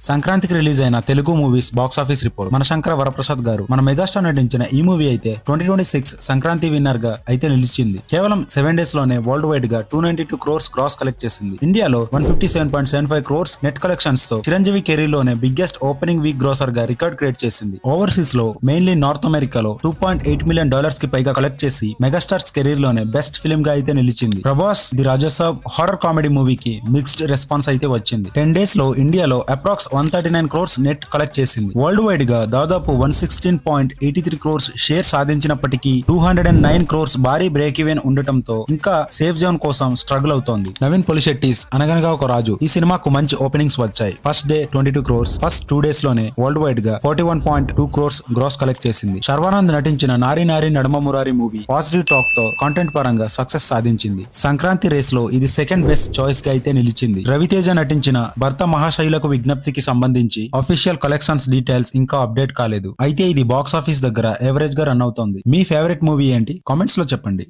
సంక్రాంతికి రిలీజ్ అయిన Telugu movies box office report. మన శంకర వరప్రసాద్ గారు మన మెగాస్టార్ నటించిన ఈ మూవీ అయితే 2026 సంక్రాంతి విన్నర్ గా అయితే నిలిచింది. కేవలం 7 డేస్ లోనే వరల్డ్ వైడ్ గా 292 క్రోర్స్ గ్రాస్ కలెక్ట్ చేసింది. ఇండియాలో 157.75 క్రోర్స్ నెట్ కలెక్షన్స్ తో చిరంజీవి కెరీర్ లోనే బిగ్గెస్ట్ ఓపెనింగ్ వీక్ గ్రోసర్ గా రికార్డ్ క్రియేట్ చేసింది. ఓవర్సీస్ లో మెయిన్లీ నార్త్ అమెరికాలో $2.8 మిలియన్ కి పైగా కలెక్ట్ చేసి మెగాస్టార్స్ కెరీర్ లోనే బెస్ట్ ఫిల్మ్ గా అయితే నిలిచింది. Prabhas the Raja Saab horror comedy మూవీకి మిక్స్డ్ రెస్పాన్స్ అయితే వచ్చింది. 10 డేస్ లో ఇండియాలో అప్రాక్స్ 139 క్రోర్స్ నెట్ కలెక్ట్ చేసింది. వరల్డ్ వైడ్ గా దాదాపు 116.83 క్రోర్స్ షేర్ సాధించినప్పటికీ 209 క్రోర్స్ భారీ బ్రేక్ ఈవెన్ ఉండటంతో ఇంకా సేఫ్ జోన్ కోసం స్ట్రగుల్ అవుతోంది. నవీన్ పొలిశెట్టిస్ అనగనగా ఒక రాజు ఈ సినిమాకు మంచి ఓపెనింగ్స్ వచ్చాయి. First day 22 crores, first 2 days లోనే వరల్డ్ వైడ్ గా 41.2 క్రోర్స్ గ్రాస్ కలెక్ట్ చేసింది. శర్వానంద్ నటించిన నారి నారి నడమ మురారి మూవీ పాజిటివ్ టాక్ తో కంటెంట్ పరంగా సక్సెస్ సాధించింది. సంక్రాంతి రేస్ లో ఇది సెకండ్ బెస్ట్ చాయిస్ గా అయితే నిలిచింది. రవితేజ నటించిన భర్త మహాశైలకు విజ్ఞప్తికి సంబంధించి అఫీషియల్ కలెక్షన్స్ డీటెయిల్స్ ఇంకా అప్డేట్ కాలేదు. అయితే ఇది బాక్స్ ఆఫీస్ దగ్గర ఎవరేజ్ గా రన్ అవుతోంది. మీ ఫేవరెట్ మూవీ ఏంటి? కామెంట్స్ లో చెప్పండి.